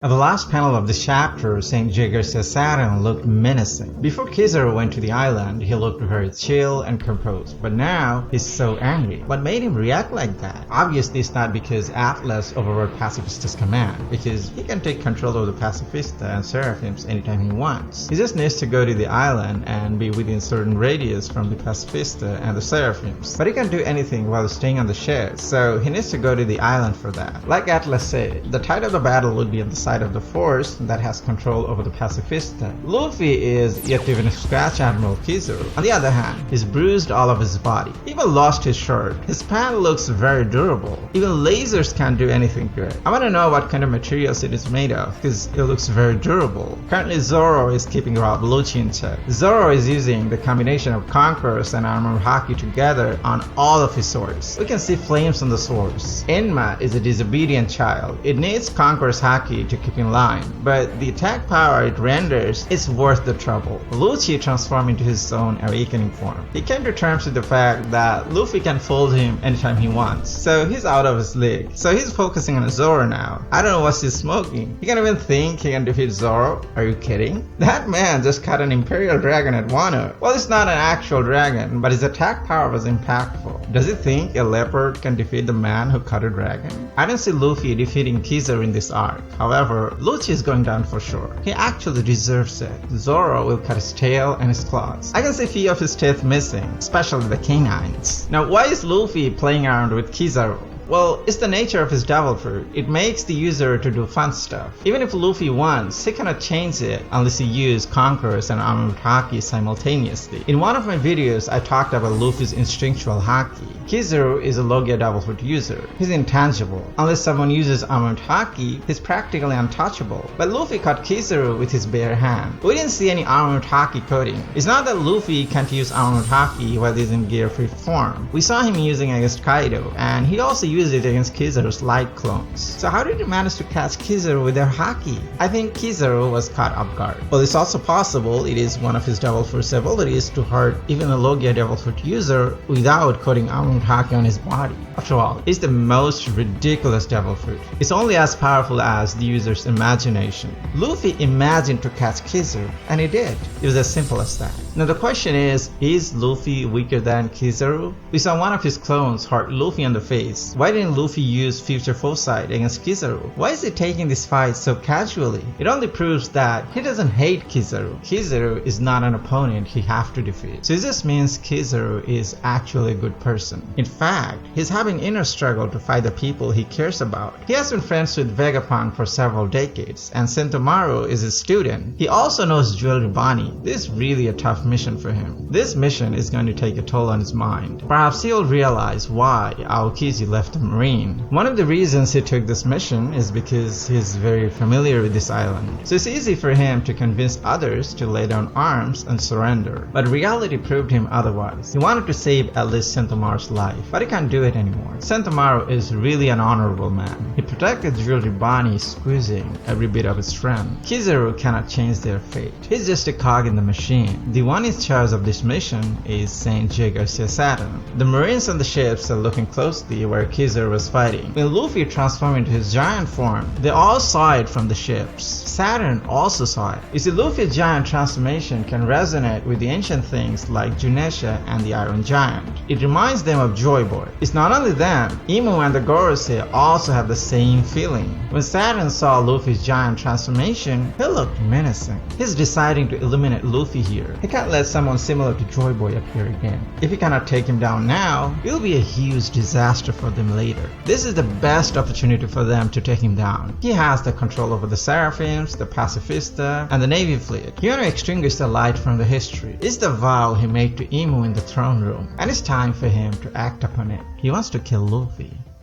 At the last panel of this chapter, Jay Garcia Saturn looked menacing. Before Kizaru went to the island, he looked very chill and composed, but now he's so angry. What made him react like that? Obviously it's not because Atlas overrode Pacifista's command, because he can take control of the Pacifista and Seraphims anytime he wants. He just needs to go to the island and be within certain radius from the Pacifista and the Seraphims. But he can't do anything while staying on the ship, so he needs to go to the island for that. Like Atlas said, the tide of the battle would be on the side of the force that has control over the Pacifista. Luffy is yet to even scratch Admiral Kizaru. On the other hand, he's bruised all of his body. He even lost his shirt. His pant looks very durable. Even lasers can't do anything good. I want to know what kind of materials it is made of, because it looks very durable. Currently Zoro is keeping Rob Lucci in check. Zoro is using the combination of Conquerors and Armored Hockey together on all of his swords. We can see flames on the swords. Enma is a disobedient child. It needs Conqueror's Hockey to keep in line, but the attack power it renders is worth the trouble. Lucci transformed into his own awakening form. He came to terms with the fact that Luffy can fold him anytime he wants, so he's out of his league. So he's focusing on Zoro now. I don't know what he's smoking. He can't even think he can defeat Zoro? Are you kidding? That man just caught an Imperial Dragon at Wano. Well, it's not an actual dragon, but his attack power was impactful. Does he think a leopard can defeat the man who caught a dragon? I don't see Luffy defeating Kizaru in this arc. However, Lucci is going down for sure. He actually deserves it. Zoro will cut his tail and his claws. I can see a few of his teeth missing, especially the canines. Now, why is Luffy playing around with Kizaru? Well, it's the nature of his devil fruit. It makes the user to do fun stuff. Even if Luffy wants, he cannot change it unless he uses Conquerors and Armored Hockey simultaneously. In one of my videos, I talked about Luffy's instinctual Hockey. Kizaru is a Logia devil fruit user. He's intangible. Unless someone uses Armored Hockey, he's practically untouchable. But Luffy caught Kizaru with his bare hand. We didn't see any Armored Hockey coding. It's not that Luffy can't use Armored Hockey while he's in gear-free form. We saw him using against Kaido, and he also used it against Kizaru's light clones. So how did he manage to catch Kizaru with their Hockey? I think Kizaru was caught off guard. Well, it's also possible it is one of his devil fruit's abilities to hurt even a Logia devil fruit user without coding Armored Hockey on his body. After all, it's the most ridiculous devil fruit. It's only as powerful as the user's imagination. Luffy imagined to catch Kizaru, and he did. It was as simple as that. Now the question is Luffy weaker than Kizaru? We saw one of his clones hurt Luffy on the face. Why didn't Luffy use future foresight against Kizaru? Why is he taking this fight so casually? It only proves that he doesn't hate Kizaru. Kizaru is not an opponent he has to defeat. So this means Kizaru is actually a good person. In fact, he's having inner struggle to fight the people he cares about. He has been friends with Vegapunk for several decades, and Sentomaru is his student. He also knows Jewelry Bonnie. This is really a tough mission for him. This mission is going to take a toll on his mind. Perhaps he'll realize why Aokishi left the Marine. One of the reasons he took this mission is because he's very familiar with this island. So it's easy for him to convince others to lay down arms and surrender. But reality proved him otherwise. He wanted to save at least Sentomaru's life, but he can't do it anymore. Sentomaru is really an honorable man. He protected Jewelry Bonnie, squeezing every bit of his strength. Kizaru cannot change their fate. He's just a cog in the machine. The one in charge of this mission is Jay Garcia Saturn. The Marines on the ships are looking closely where Kizaru was fighting. When Luffy transformed into his giant form, they all saw it from the ships. Saturn also saw it. You see, Luffy's giant transformation can resonate with the ancient things like Junesha and the Iron Giant. It reminds them of Joy Boy. It's not only them, Imu and the Gorosei also have the same feeling. When Saturn saw Luffy's giant transformation, he looked menacing. He's deciding to eliminate Luffy here. He can't let someone similar to Joy Boy appear again. If he cannot take him down now, it will be a huge disaster for them later. This is the best opportunity for them to take him down. He has the control over the Seraphims, the Pacifista, and the Navy fleet. He want to extinguish the light from the history. It's the vow he made to Imu in the throne room, and it's time for him to act upon it. He wants to kill Luffy.